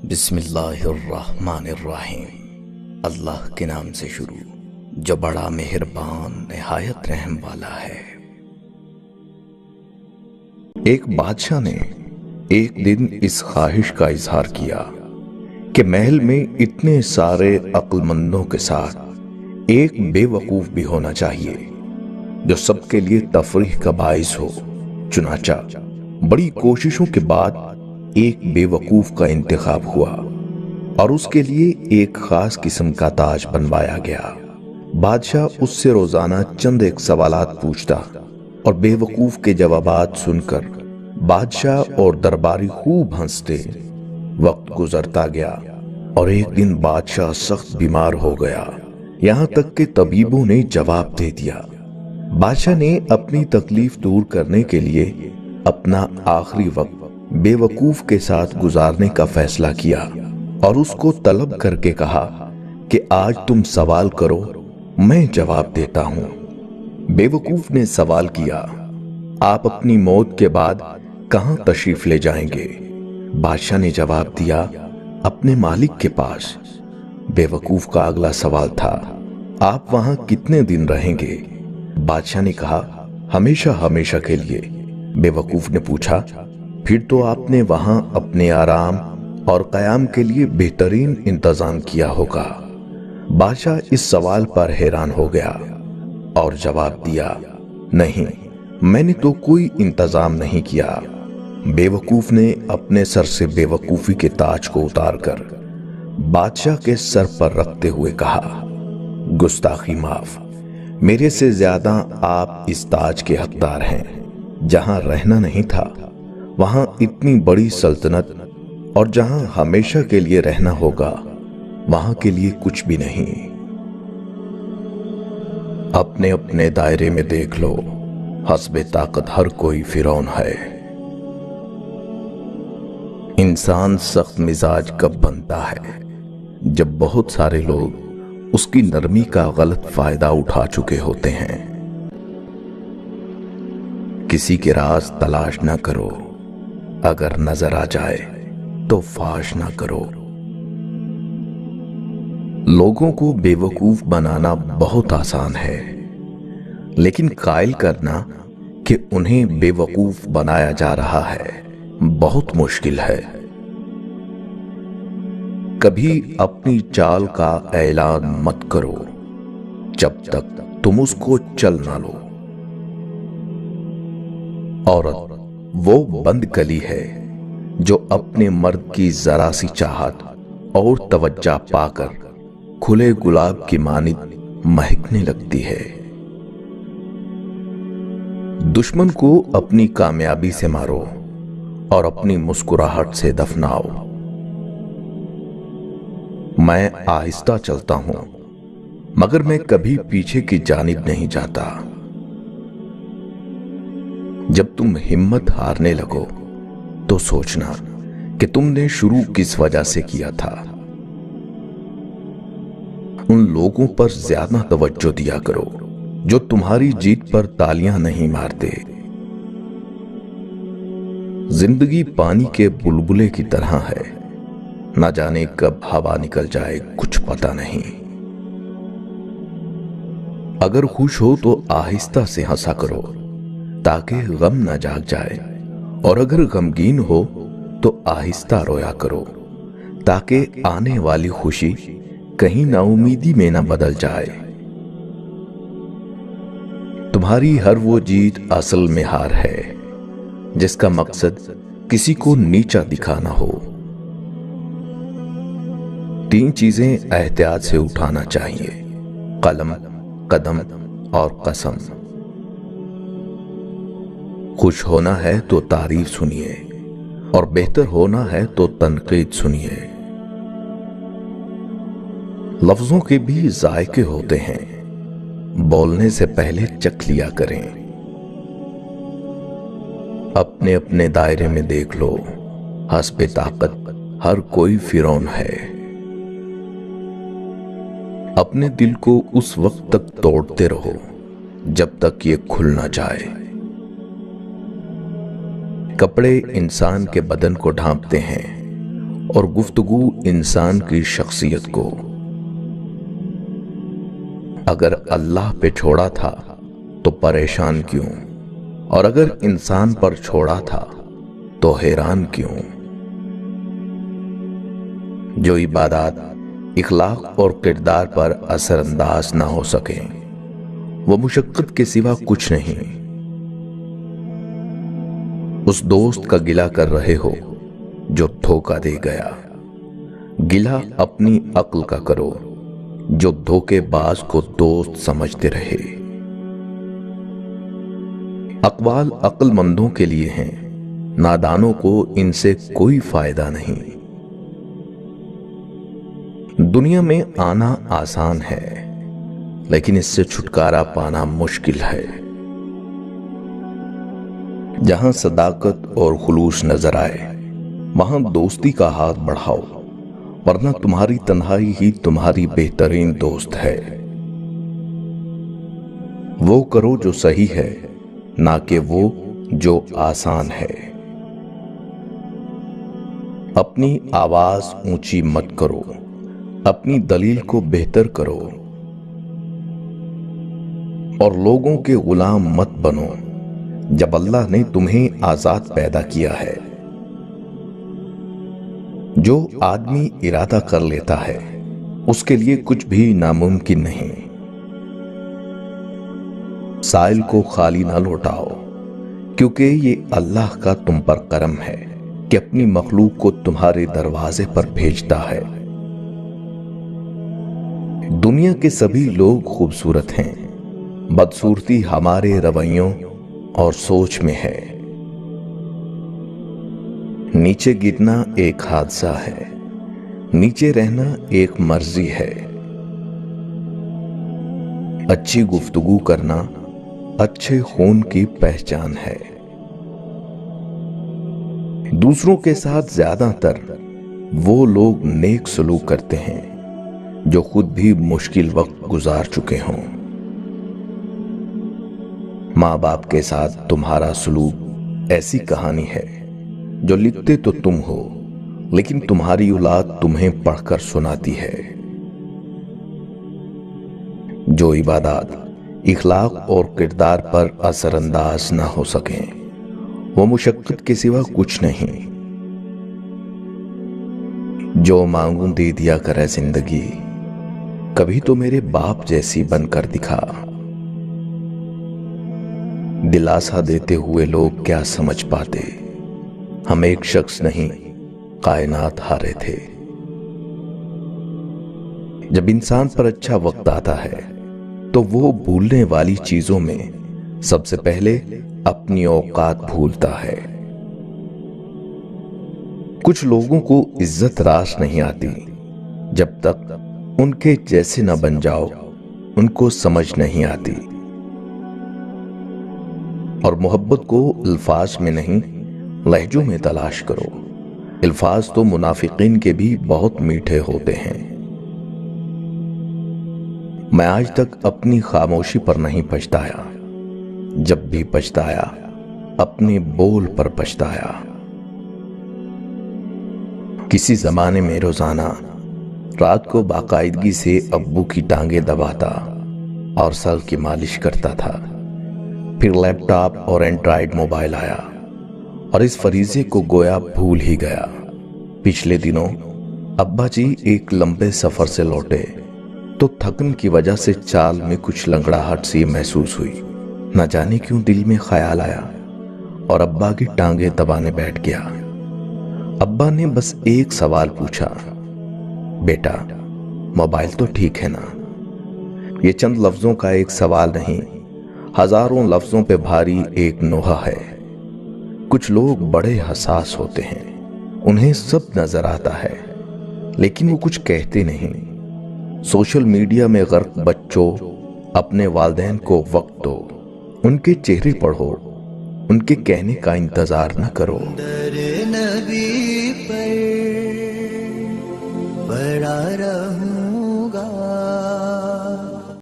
بسم اللہ الرحمن الرحیم۔ اللہ کے نام سے شروع جو بڑا مہربان نہایت رحم والا ہے۔ ایک بادشاہ نے ایک دن اس خواہش کا اظہار کیا کہ محل میں اتنے سارے عقل مندوں کے ساتھ ایک بے وقوف بھی ہونا چاہیے جو سب کے لیے تفریح کا باعث ہو۔ چنانچہ بڑی کوششوں کے بعد ایک بے وقوف کا انتخاب ہوا اور اس کے لیے ایک خاص قسم کا تاج بنوایا گیا۔ بادشاہ اس سے روزانہ چند ایک سوالات پوچھتا اور بے وقوف کے جوابات سن کر بادشاہ اور درباری خوب ہنستے۔ وقت گزرتا گیا اور ایک دن بادشاہ سخت بیمار ہو گیا، یہاں تک کہ طبیبوں نے جواب دے دیا۔ بادشاہ نے اپنی تکلیف دور کرنے کے لیے اپنا آخری وقت بے وقوف کے ساتھ گزارنے کا فیصلہ کیا اور اس کو طلب کر کے کہا کہ آج تم سوال کرو، میں جواب دیتا ہوں۔ بے وقوف نے سوال کیا، آپ اپنی موت کے بعد کہاں تشریف لے جائیں گے؟ بادشاہ نے جواب دیا، اپنے مالک کے پاس۔ بے وقوف کا اگلا سوال تھا، آپ وہاں کتنے دن رہیں گے؟ بادشاہ نے کہا، ہمیشہ ہمیشہ کے لیے۔ بے وقوف نے پوچھا، پھر تو آپ نے وہاں اپنے آرام اور قیام کے لیے بہترین انتظام کیا ہوگا۔ بادشاہ اس سوال پر حیران ہو گیا اور جواب دیا، نہیں، میں نے تو کوئی انتظام نہیں کیا۔ بے وقوف نے اپنے سر سے بے وقوفی کے تاج کو اتار کر بادشاہ کے سر پر رکھتے ہوئے کہا، گستاخی معاف، میرے سے زیادہ آپ اس تاج کے حقدار ہیں۔ جہاں رہنا نہیں تھا وہاں اتنی بڑی سلطنت، اور جہاں ہمیشہ کے لیے رہنا ہوگا وہاں کے لیے کچھ بھی نہیں۔ اپنے اپنے دائرے میں دیکھ لو، حسب طاقت ہر کوئی فرعون ہے۔ انسان سخت مزاج کب بنتا ہے؟ جب بہت سارے لوگ اس کی نرمی کا غلط فائدہ اٹھا چکے ہوتے ہیں۔ کسی کے راز تلاش نہ کرو، اگر نظر آ جائے تو فاش نہ کرو۔ لوگوں کو بے وقوف بنانا بہت آسان ہے، لیکن قائل کرنا کہ انہیں بے وقوف بنایا جا رہا ہے بہت مشکل ہے۔ کبھی اپنی چال کا اعلان مت کرو جب تک تم اس کو چل نہ لو۔ عورت وہ بند کلی ہے جو اپنے مرد کی ذرا سی چاہت اور توجہ پا کر کھلے گلاب کی مانند مہکنے لگتی ہے۔ دشمن کو اپنی کامیابی سے مارو اور اپنی مسکراہٹ سے دفناؤ۔ میں آہستہ چلتا ہوں مگر میں کبھی پیچھے کی جانب نہیں جاتا۔ جب تم ہمت ہارنے لگو تو سوچنا کہ تم نے شروع کس وجہ سے کیا تھا۔ ان لوگوں پر زیادہ توجہ دیا کرو جو تمہاری جیت پر تالیاں نہیں مارتے۔ زندگی پانی کے بلبلے کی طرح ہے، نہ جانے کب ہوا نکل جائے کچھ پتہ نہیں۔ اگر خوش ہو تو آہستہ سے ہنسا کرو تاکہ غم نہ جاگ جائے، اور اگر غمگین ہو تو آہستہ رویا کرو تاکہ آنے والی خوشی کہیں نا امیدی میں نہ بدل جائے۔ تمہاری ہر وہ جیت اصل میں ہار ہے جس کا مقصد کسی کو نیچا دکھانا ہو۔ 3 چیزیں احتیاط سے اٹھانا چاہیے، قلم، قدم اور قسم۔ خوش ہونا ہے تو تعریف سنیے اور بہتر ہونا ہے تو تنقید سنیے۔ لفظوں کے بھی ذائقے ہوتے ہیں، بولنے سے پہلے چکھ لیا کریں۔ اپنے اپنے دائرے میں دیکھ لو، حسب طاقت ہر کوئی فرعون ہے۔ اپنے دل کو اس وقت تک توڑتے رہو جب تک یہ کھل نہ جائے۔ کپڑے انسان کے بدن کو ڈھانپتے ہیں اور گفتگو انسان کی شخصیت کو اگر اللہ پہ چھوڑا تھا تو پریشان کیوں، اور اگر انسان پر چھوڑا تھا تو حیران کیوں؟ جو عبادات اخلاق اور کردار پر اثر انداز نہ ہو سکیں وہ مشقت کے سوا کچھ نہیں۔ اس دوست کا گلہ کر رہے ہو جو دھوکہ دے گیا، گلہ اپنی عقل کا کرو جو دھوکے باز کو دوست سمجھتے رہے۔ اقوال عقل مندوں کے لیے ہیں، نادانوں کو ان سے کوئی فائدہ نہیں۔ دنیا میں آنا آسان ہے لیکن اس سے چھٹکارا پانا مشکل ہے۔ جہاں صداقت اور خلوص نظر آئے وہاں دوستی کا ہاتھ بڑھاؤ، ورنہ تمہاری تنہائی ہی تمہاری بہترین دوست ہے۔ وہ کرو جو صحیح ہے، نہ کہ وہ جو آسان ہے۔ اپنی آواز اونچی مت کرو، اپنی دلیل کو بہتر کرو، اور لوگوں کے غلام مت بنو جب اللہ نے تمہیں آزاد پیدا کیا ہے۔ جو آدمی ارادہ کر لیتا ہے اس کے لیے کچھ بھی ناممکن نہیں۔ سائل کو خالی نہ لوٹاؤ، کیونکہ یہ اللہ کا تم پر کرم ہے کہ اپنی مخلوق کو تمہارے دروازے پر بھیجتا ہے۔ دنیا کے سبھی لوگ خوبصورت ہیں، بدصورتی ہمارے رویوں اور سوچ میں ہے۔ نیچے گرنا ایک حادثہ ہے، نیچے رہنا ایک مرضی ہے۔ اچھی گفتگو کرنا اچھے خون کی پہچان ہے۔ دوسروں کے ساتھ زیادہ تر وہ لوگ نیک سلوک کرتے ہیں جو خود بھی مشکل وقت گزار چکے ہوں۔ ماں باپ کے ساتھ تمہارا سلوک ایسی کہانی ہے جو لکھتے تو تم ہو لیکن تمہاری اولاد تمہیں پڑھ کر سناتی ہے۔ جو عبادات اخلاق اور کردار پر اثر انداز نہ ہو سکیں وہ مشقت کے سوا کچھ نہیں۔ جو مانگوں دے دیا کرے زندگی، کبھی تو میرے باپ جیسی بن کر دکھا۔ دلاسا دیتے ہوئے لوگ کیا سمجھ پاتے، ہم ایک شخص نہیں کائنات ہارے تھے۔ جب انسان پر اچھا وقت آتا ہے تو وہ بھولنے والی چیزوں میں سب سے پہلے اپنی اوقات بھولتا ہے۔ کچھ لوگوں کو عزت راس نہیں آتی جب تک ان کے جیسے نہ بن جاؤ، ان کو سمجھ نہیں آتی۔ اور محبت کو الفاظ میں نہیں لہجوں میں تلاش کرو۔ الفاظ تو منافقین کے بھی بہت میٹھے ہوتے ہیں۔ میں آج تک اپنی خاموشی پر نہیں پچھتایا، جب بھی پچھتایا اپنے بول پر پچھتایا۔ کسی زمانے میں روزانہ رات کو باقاعدگی سے ابو کی ٹانگیں دباتا اور سر کی مالش کرتا تھا۔ پھر لیپ ٹاپ اور اینڈرائیڈ موبائل آیا اور اس فریضے کو گویا بھول ہی گیا۔ پچھلے دنوں ابا جی ایک لمبے سفر سے لوٹے تو تھکن کی وجہ سے چال میں کچھ لنگڑاہٹ سی محسوس ہوئی۔ نہ جانے کیوں دل میں خیال آیا اور ابا کی ٹانگیں دبانے بیٹھ گیا۔ ابا نے بس ایک سوال پوچھا، بیٹا موبائل تو ٹھیک ہے نا؟ یہ چند لفظوں کا ایک سوال نہیں، ہزاروں لفظوں پہ بھاری ایک نوحہ ہے۔ کچھ لوگ بڑے حساس ہوتے ہیں، انہیں سب نظر آتا ہے لیکن وہ کچھ کہتے نہیں۔ سوشل میڈیا میں غرق بچوں، اپنے والدین کو وقت دو، ان کے چہرے پڑھو، ان کے کہنے کا انتظار نہ کرو۔